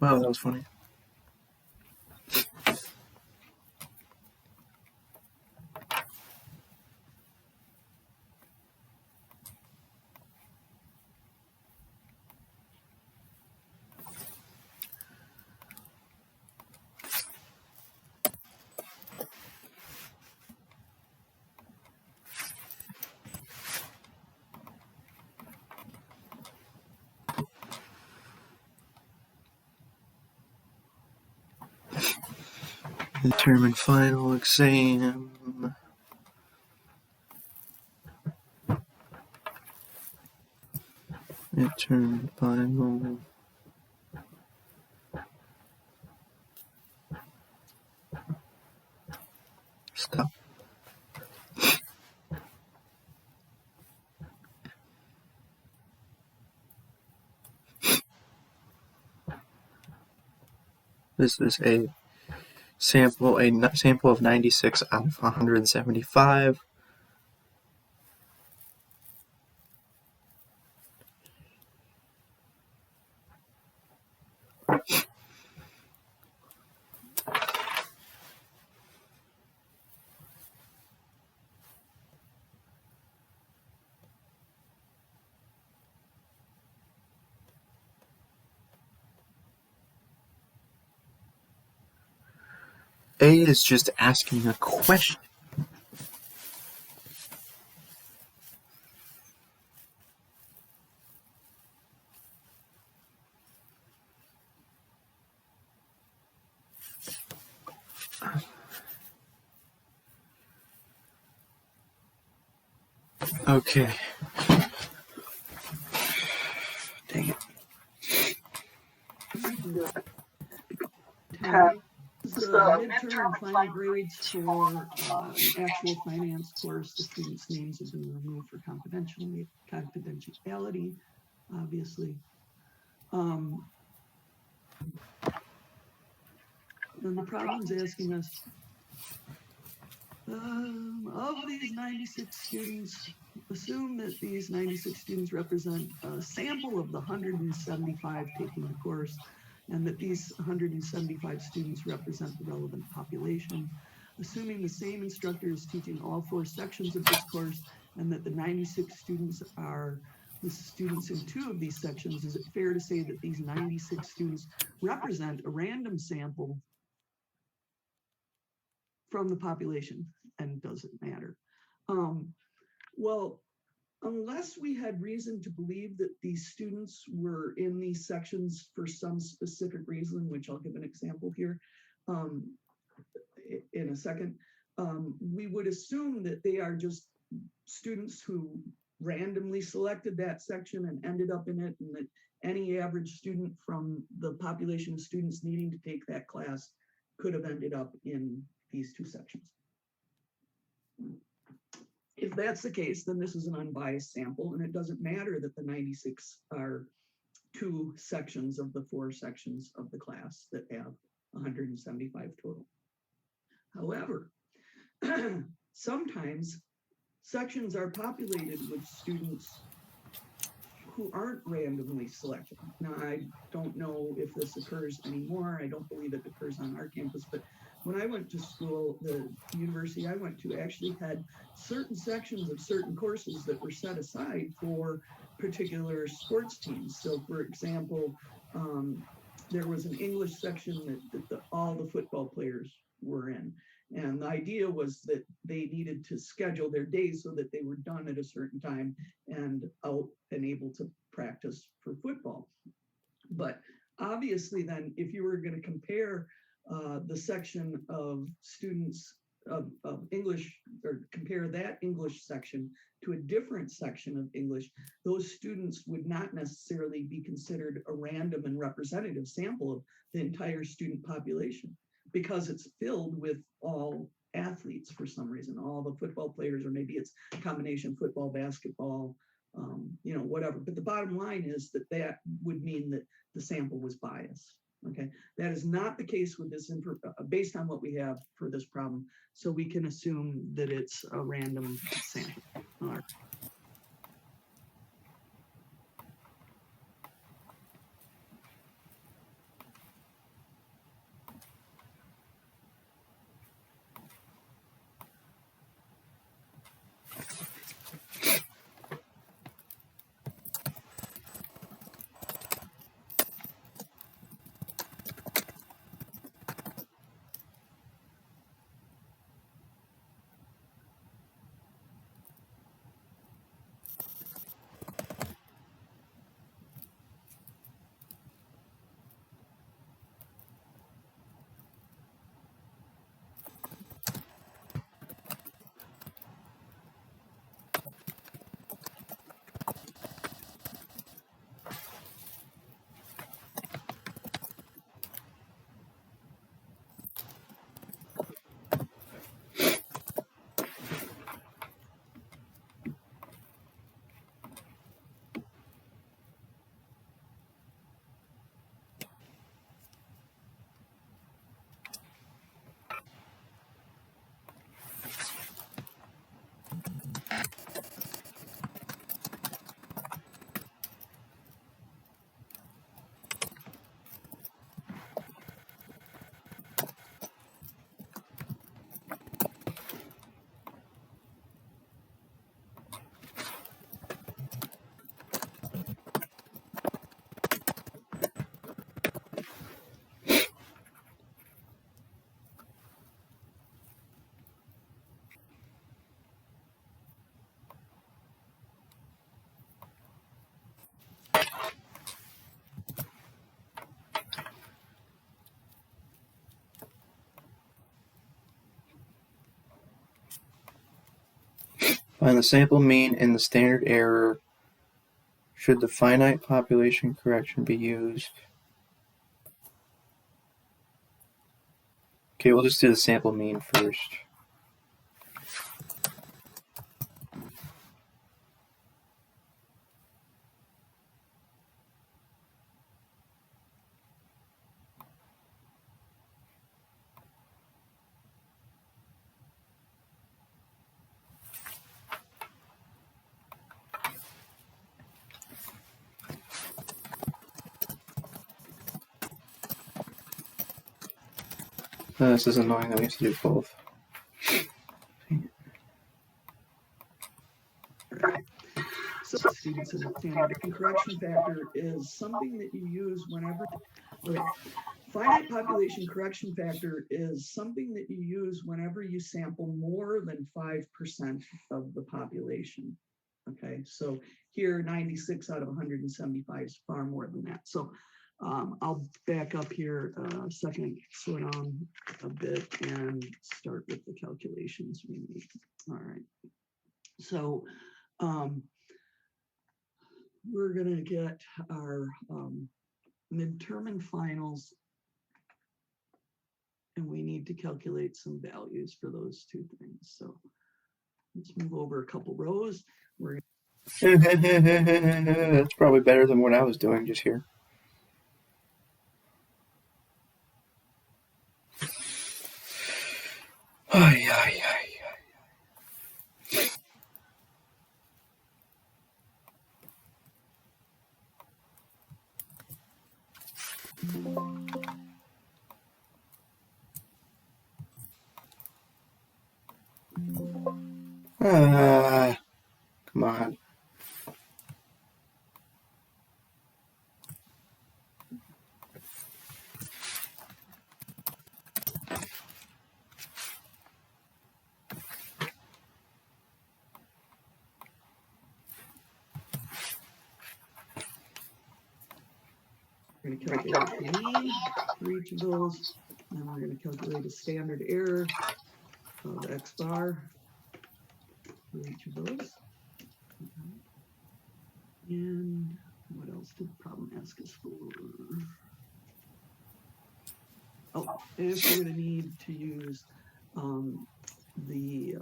Wow, that was funny. Determine final exam. Determine final. Stop. This is a sample of 96 out of 175. A is just asking a question. Okay. Dang it. This is the midterm final grades for an actual finance course. The students' names have been removed for confidentiality, obviously. And the problem's asking us, of these 96 students, assume that these 96 students represent a sample of the 175 taking the course, and that these 175 students represent the relevant population. Assuming the same instructor is teaching all 4 sections of this course, and that the 96 students are the students in 2 of these sections, is it fair to say that these 96 students represent a random sample from the population, and does it matter? Well, unless we had reason to believe that these students were in these sections for some specific reason, which I'll give an example here in a second, we would assume that they are just students who randomly selected that section and ended up in it, and that any average student from the population of students needing to take that class could have ended up in these 2 sections. If that's the case, then this is an unbiased sample, and it doesn't matter that the 96 are 2 sections of the 4 sections of the class that have 175 total. However, sometimes sections are populated with students who aren't randomly selected. Now, I don't know if this occurs anymore. I don't believe it occurs on our campus, but when I went to school, the university I went to actually had certain sections of certain courses that were set aside for particular sports teams. So for example, there was an English section that all the football players were in. And the idea was that they needed to schedule their days so that they were done at a certain time and out and able to practice for football. But obviously then, if you were going to compare the section of students of English, or compare that English section to a different section of English, those students would not necessarily be considered a random and representative sample of the entire student population, because it's filled with all athletes for some reason, all the football players, or maybe it's a combination football, basketball, whatever. But the bottom line is that would mean that the sample was biased. Okay, that is not the case with this based on what we have for this problem. So we can assume that it's a random sample. All right. Find the sample mean and the standard error should the finite population correction be used. Okay, we'll just do the sample mean first. This is annoying that we have to do both. So students in the standard correction factor is something that you use whenever, okay. Finite population correction factor is something that you use whenever you sample more than 5% of the population. Okay, so here 96 out of 175 is far more than that. So I'll back up here a second, slow down a bit and start with the calculations we need. All right, so we're gonna get our midterm and finals, and we need to calculate some values for those two things. So let's move over a couple rows. That's probably better than what I was doing just here. Ay, ay, ay. Come on. We're going to calculate the mean for each of those, and we're going to calculate a standard error of X bar for each of those. And what else did the problem ask us for? Oh, if we're going to need to use the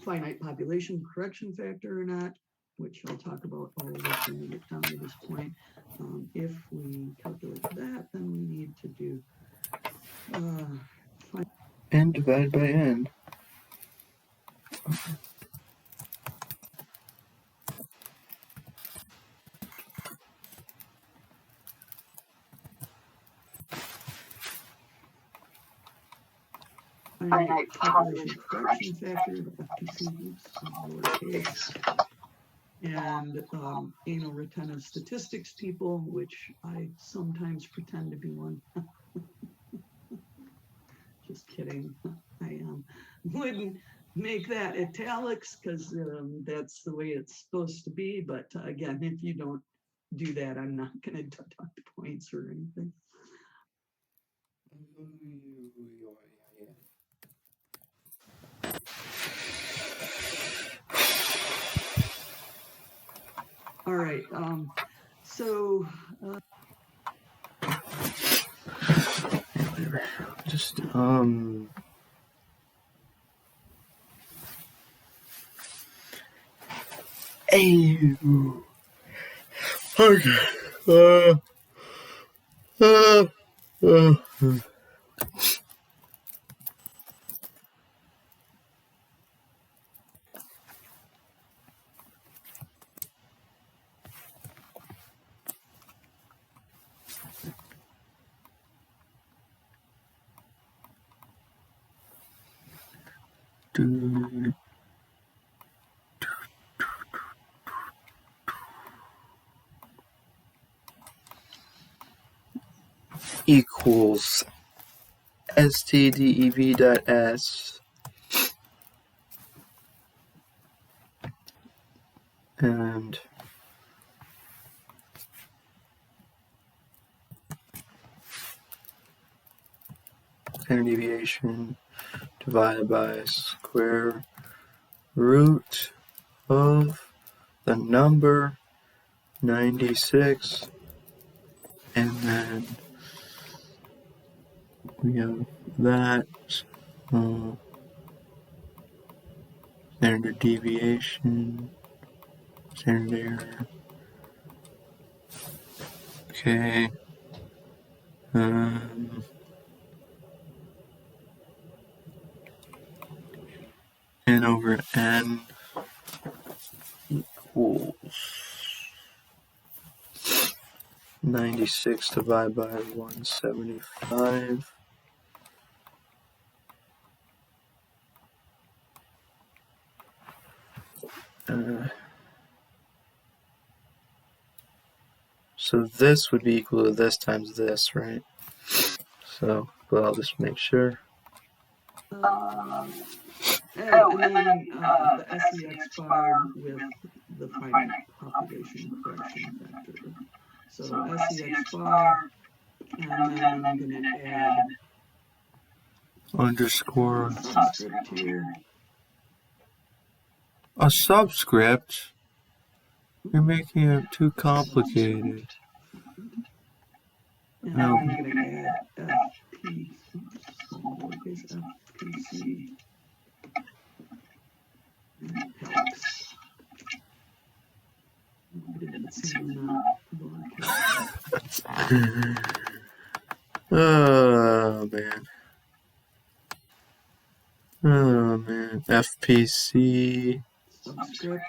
finite population correction factor or not, which I'll talk about all of this when we get down to this point. If we calculate that, then we need to do n divided by n. finite population correction factor, the FPC groups, lowercase, and anal retentive statistics people, which I sometimes pretend to be one. Just kidding, I am. Wouldn't make that italics because that's the way it's supposed to be. But again, if you don't do that, I'm not going to deduct points or anything. All right, so just Ew. Okay. Equals stdev.s and standard deviation divided by square root of the number 96, and then we have that standard deviation, standard error. Okay. N over n equals 96 divided by 175. So this would be equal to this times this, right? So, but I'll just make sure. And then the SEX bar with the finite population correction factor. So SEX bar, and then I'm going to add Underscore. a subscript here. A subscript? You're making it too complicated. And then I'm going to add FP, lowercase FPC. Helps. Oh man. Oh man. FPC. Subscript.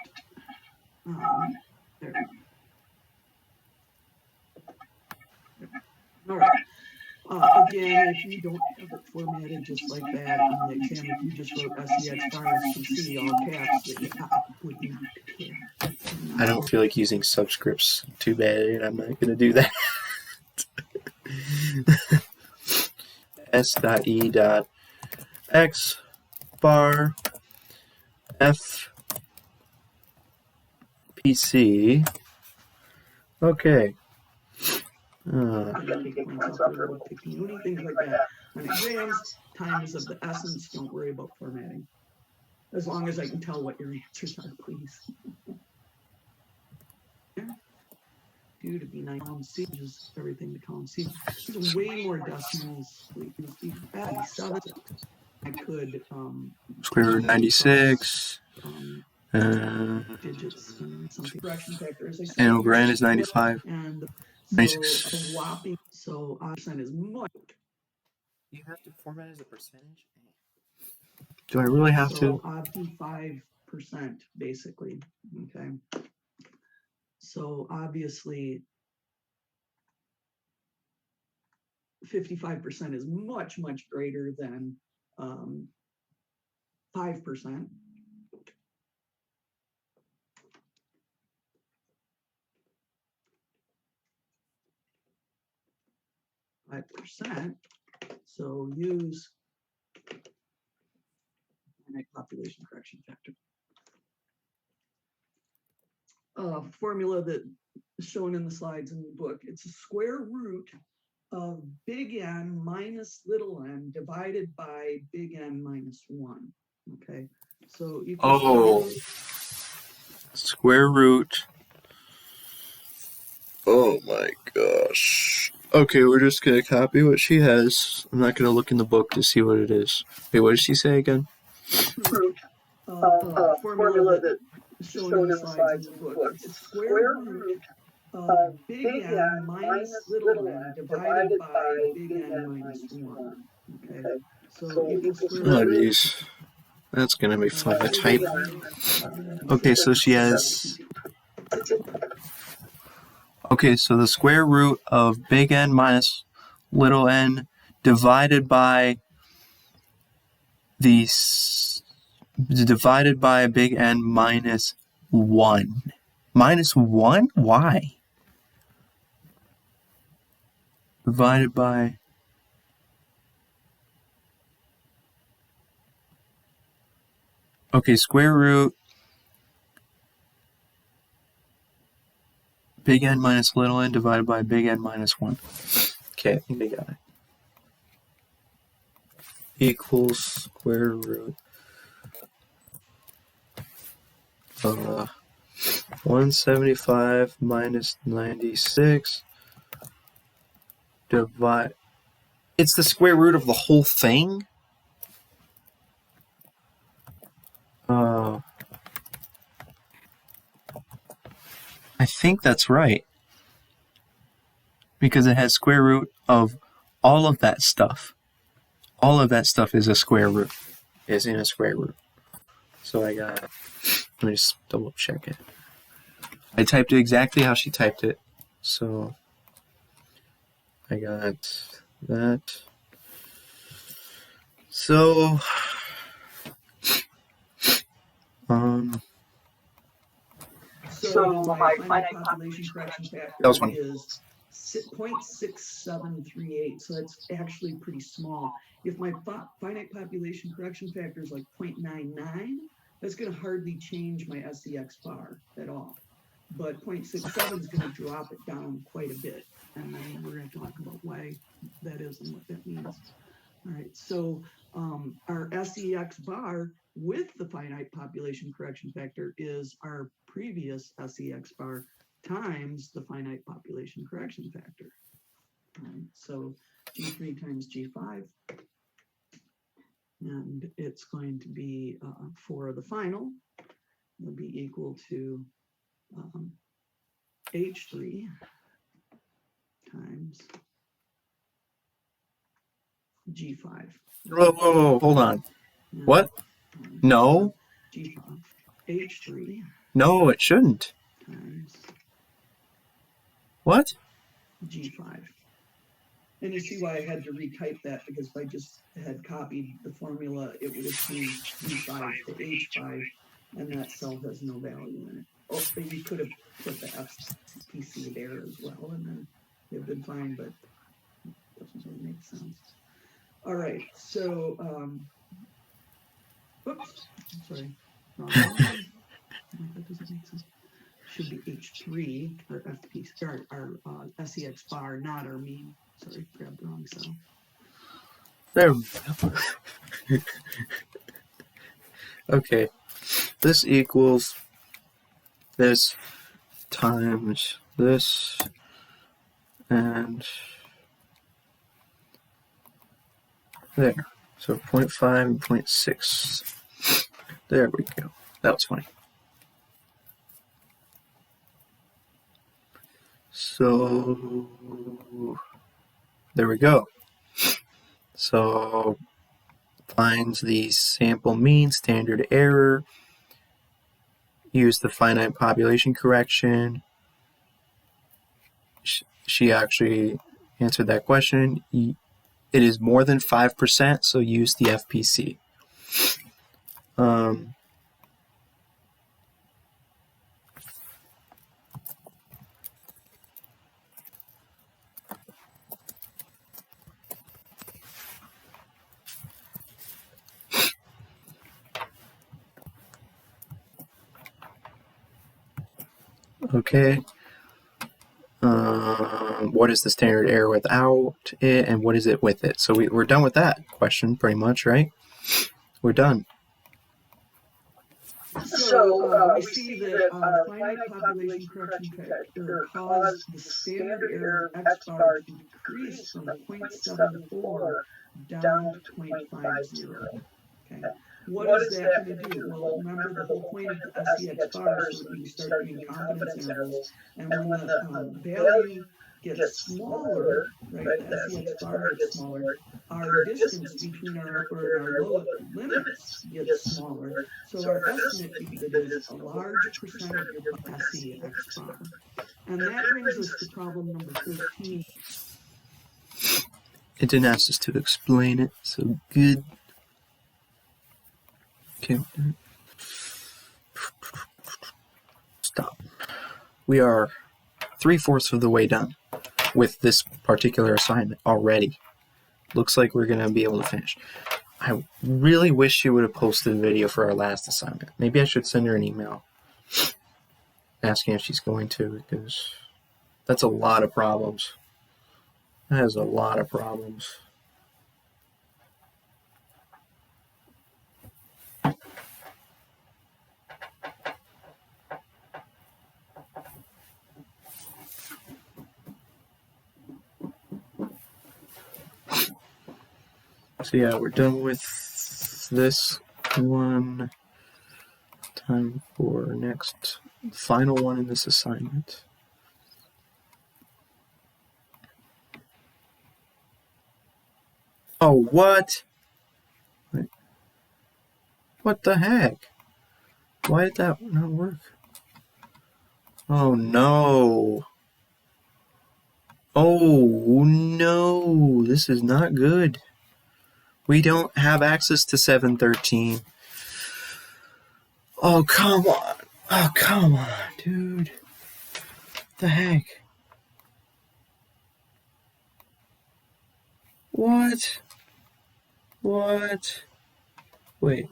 There. All right. Again, if you don't have it formatted just like that on the exam, if you just wrote SEX bar FPC all caps, that you wouldn't care. I don't feel like using subscripts. Too bad. I'm not going to do that. S.E.X bar FPC. Okay. Anything like that. On exams, time is of the essence. Don't worry about formatting. As long as I can tell what your answers are, please. Due to be 9 column C, just everything to column C. There's way more decimals. I could square root 96. Digits and something. Correction factor, as I said, N over n is 95. And 96. so whopping. So percent is much. You have to format as a percentage. Do I really have to? 5%, basically. Okay. So obviously, 55% is much, much greater than 5%. %. So use finite population correction factor. Formula that is shown in the slides in the book. It's a square root of big N minus little n divided by big N minus 1. Okay, so square root. Oh my gosh. Okay, we're just gonna copy what she has. I'm not gonna look in the book to see what it is. Wait, what did she say again? Formula that is shown in the slides in the book. It's a square root of big N minus little n divided by big N minus 1. Okay, so equals square root. Oh, geez. That's gonna be fun to type. Okay, so she has. Okay, so the square root of big N minus little n divided by divided by big N minus 1. Minus 1? Why? Divided by... Okay, square root big N minus little n divided by big N minus 1. Okay, I think I got it. Equals square root 175 minus 96 divide. It's the square root of the whole thing? I think that's right. Because it has square root of all of that stuff. All of that stuff is a square root. Is in a square root. So I got, let me just double check it. I typed it exactly how she typed it. So I got that. So, So my finite population correction factor was funny. is 0.6738, so that's actually pretty small. If my finite population correction factor is like 0.99, that's going to hardly change my SEX bar at all. But 0.67 is going to drop it down quite a bit. And then we're going to talk about why that is and what that means. All right, so our SEX bar with the finite population correction factor is our previous SEX bar times the finite population correction factor. So G3 times G5, and it's going to be for the final, it'll be equal to H3 times G5. Whoa, hold on. And, what? No. G5, H3. No, it shouldn't. Times what? G5. And you see why I had to retype that, because if I just had copied the formula, it would have changed G5 to H5, and that cell has no value in it. Oh, but you could have put the FPC there as well, and then it would have been fine, but it doesn't really make sense. All right, so, oops, sorry, wrong one. That doesn't make sense. Should be H3 or FP, or our SEX bar, not our mean. Sorry, grabbed the wrong cell. There we go. Okay, this equals this times this, and there. So 0.5 and 0.6. There we go. That was funny. So there we go. So finds the sample mean, standard error, use the finite population correction. She actually answered that question. It is more than 5%, so use the FPC. Okay. What is the standard error without it, and what is it with it? So we're done with that question, pretty much, right? We're done. So we see that finite population correction factor caused the standard error of X bar to decrease from 0.74 down to 0.50. Okay. What is that going to do? Well, remember the whole point of the SEX bar is so that you start doing confidence intervals, and when the value gets smaller, right, the SEX bar gets smaller, our distance between our upper and our lower limits gets smaller. So our estimate is a large percent of your SEX bar. And that brings us to problem number 13. It didn't ask us to explain it, so good. Okay. Stop. We are 3/4 of the way done with this particular assignment already. Looks like we're going to be able to finish. I really wish she would have posted a video for our last assignment. Maybe I should send her an email asking if she's going to, because that's a lot of problems. That is a lot of problems. So yeah, we're done with this one. Time for next final one in this assignment. Oh, what? Wait. What the heck? Why did that not work? Oh no. Oh no, this is not good. We don't have access to 713. Oh, come on. Oh, come on, dude. What the heck? What? What? Wait.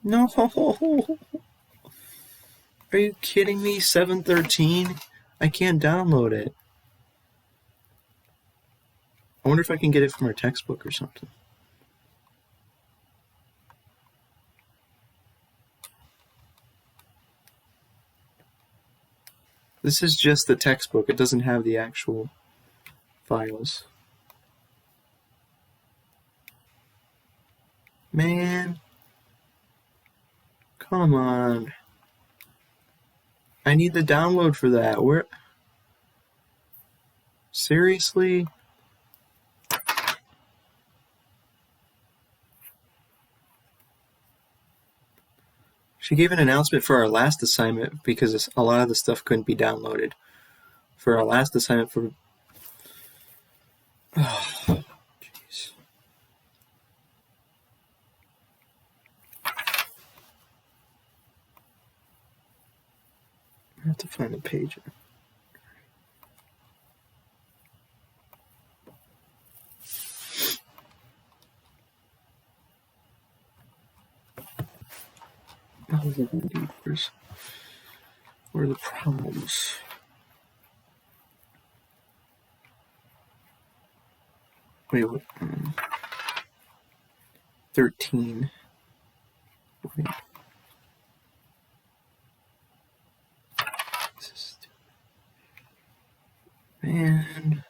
No. Are you kidding me? 713? I can't download it. I wonder if I can get it from our textbook or something. This is just the textbook. It doesn't have the actual files. Man. Come on. I need the download for that. Where? Seriously? She gave an announcement for our last assignment because a lot of the stuff couldn't be downloaded. For our last assignment for... Oh, jeez. I have to find the page. Oh, dude, where are the problems? Wait, what? 13. Wait. This is stupid. Man.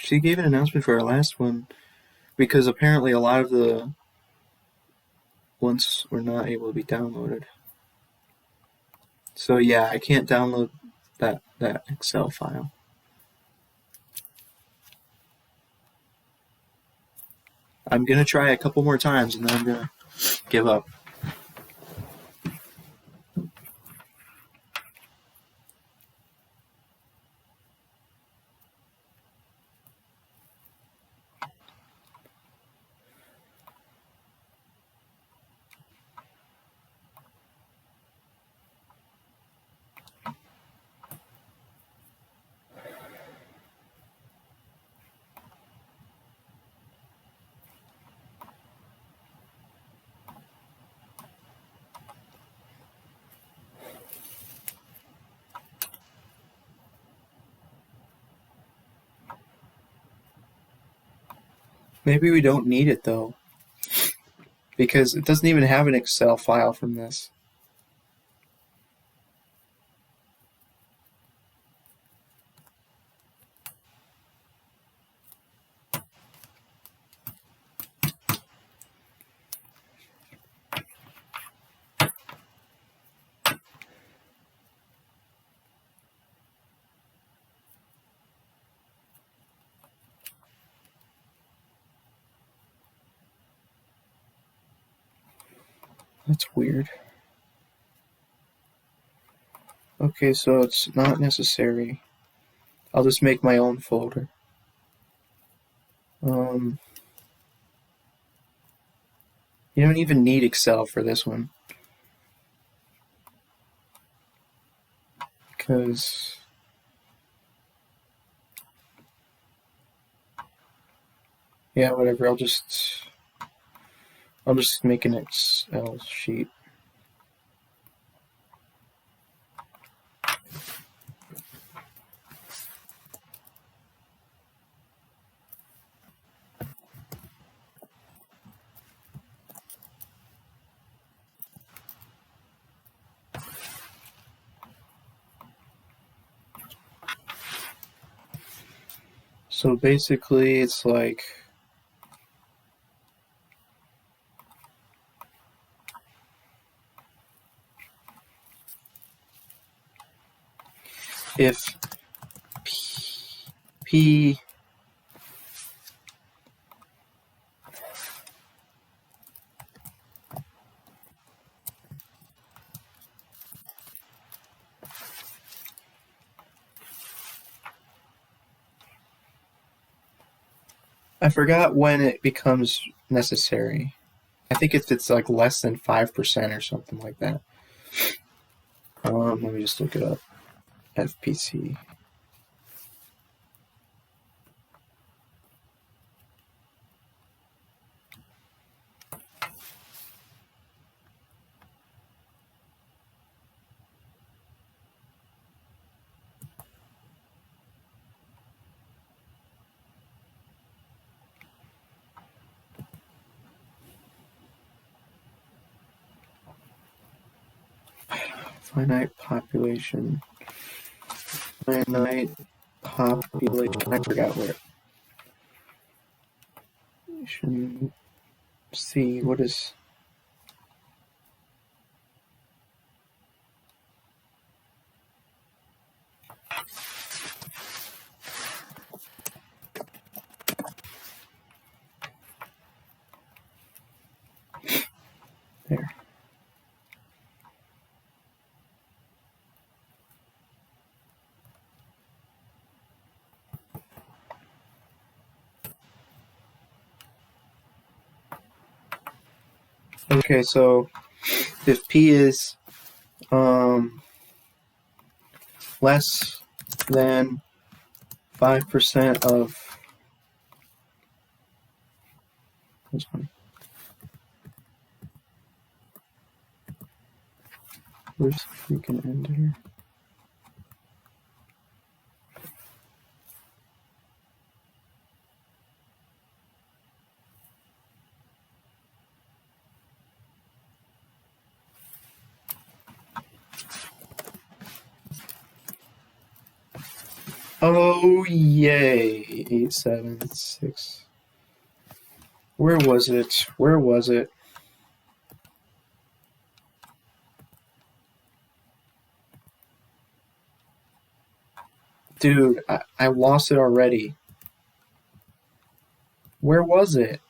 She gave an announcement for our last one because apparently a lot of the ones were not able to be downloaded. So yeah, I can't download that Excel file. I'm gonna try a couple more times and then I'm gonna give up. Maybe we don't need it though, because it doesn't even have an Excel file from this. That's weird. Okay, so it's not necessary. I'll just make my own folder. You don't even need Excel for this one. Because... yeah, whatever, I'll just make an Excel sheet. So basically, it's like if P I forgot when it becomes necessary. I think if it's like less than 5% or something like that. Let me just look it up. FPC. Finite population. Finite population. I forgot where. See, what is. There. Okay, so if P is less than 5% of this one. Where's the freaking end here? Oh yay! 876. Where was it? Where was it? Dude, I lost it already. Where was it?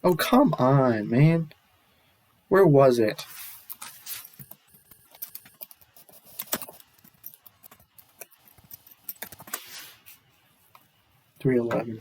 Oh, come on, man. Where was it? $311.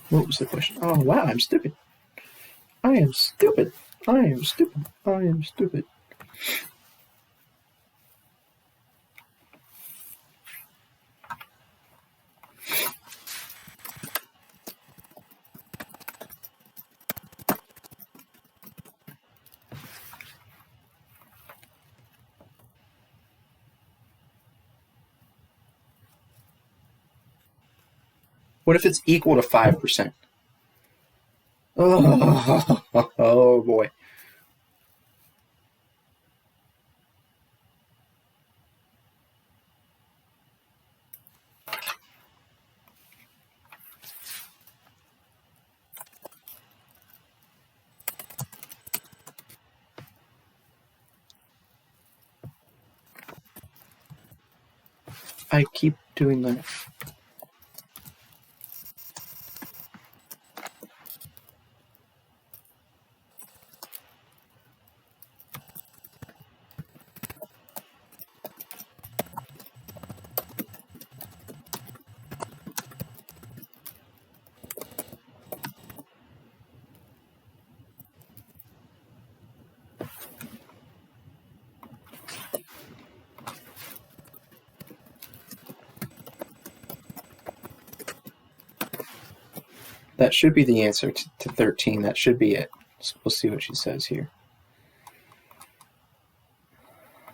What was the question? Oh, wow, I'm stupid. I am stupid. I am stupid. I am stupid. What if it's equal to 5%? Oh, oh boy. I keep doing that. That should be the answer to 13. That should be it. So we'll see what she says here.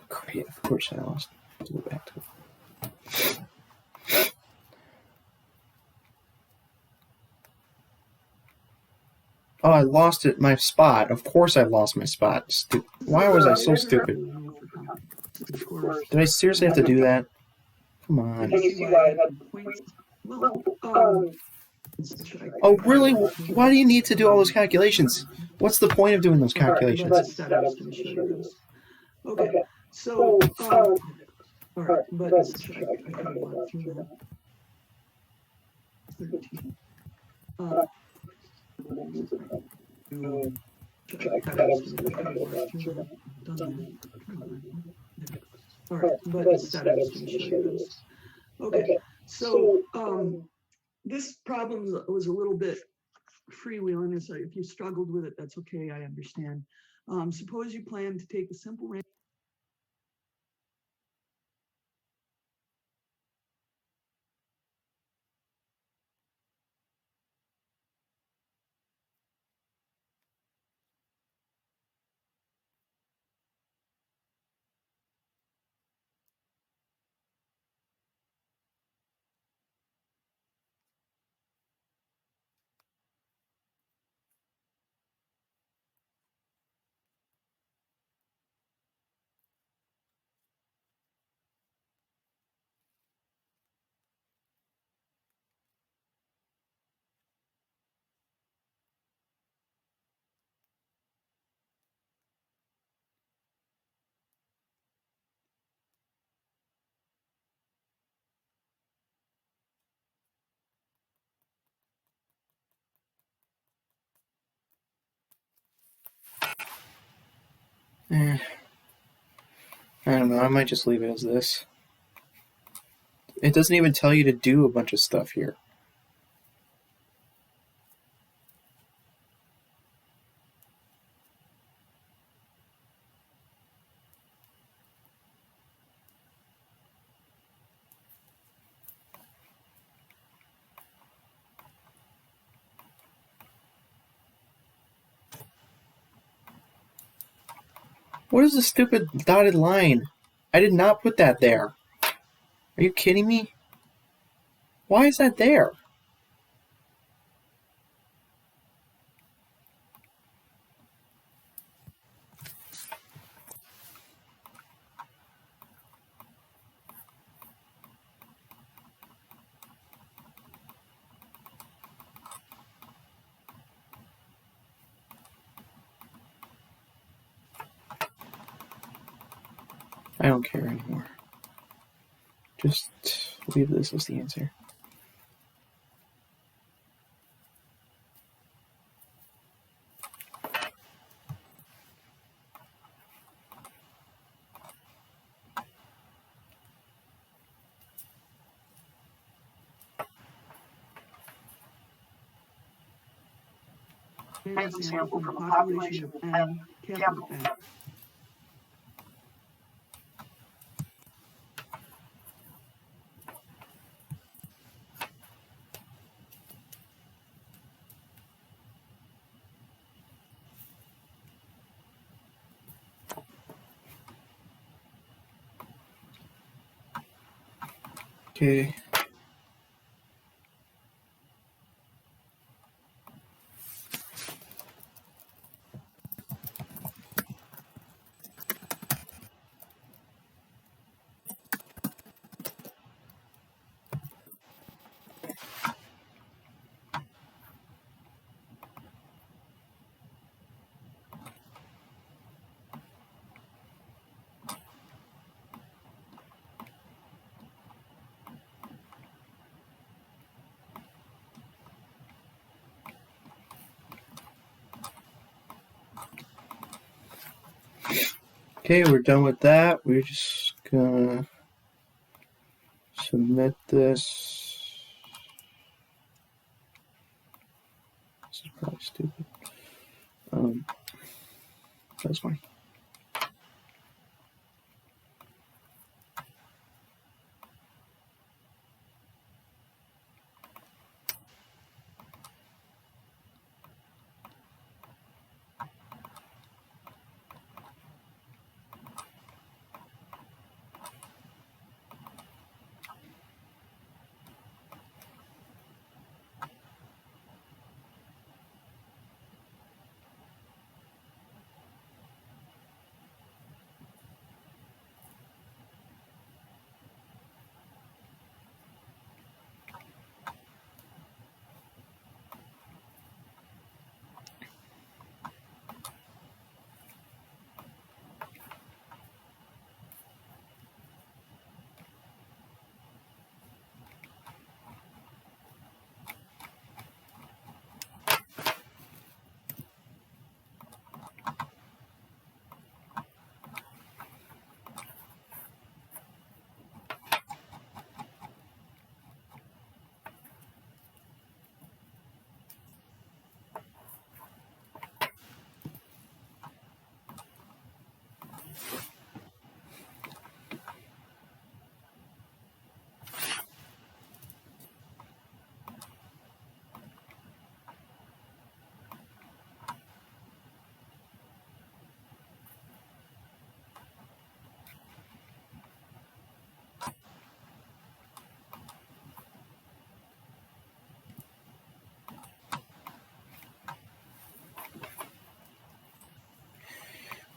Great, of course I lost. Let's go back to it. Oh, I lost it. My spot. Of course I lost my spot. Why was I so stupid? Of course. Did I seriously have to do that? Come on. Can you see why I had points? Well, Oh, really? Why do you need to do all those calculations? What's the point of doing those calculations? Okay, so, all right, but let's check. I kind of went through that. 13. All right, but instead I was going to show you this. Okay, so this problem was a little bit freewheeling. So if you struggled with it, that's okay. I understand. Suppose you plan to take a simple random. I don't know. I might just leave it as this. It doesn't even tell you to do a bunch of stuff here. What is this stupid dotted line? I did not put that there. Are you kidding me? Why is that there? I don't care anymore. Just leave this as the answer. An example from a population of N, capital N. Okay. Okay, we're done with that. We're just gonna submit this. This is probably stupid. That's fine.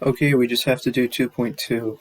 Okay, we just have to do 2.2.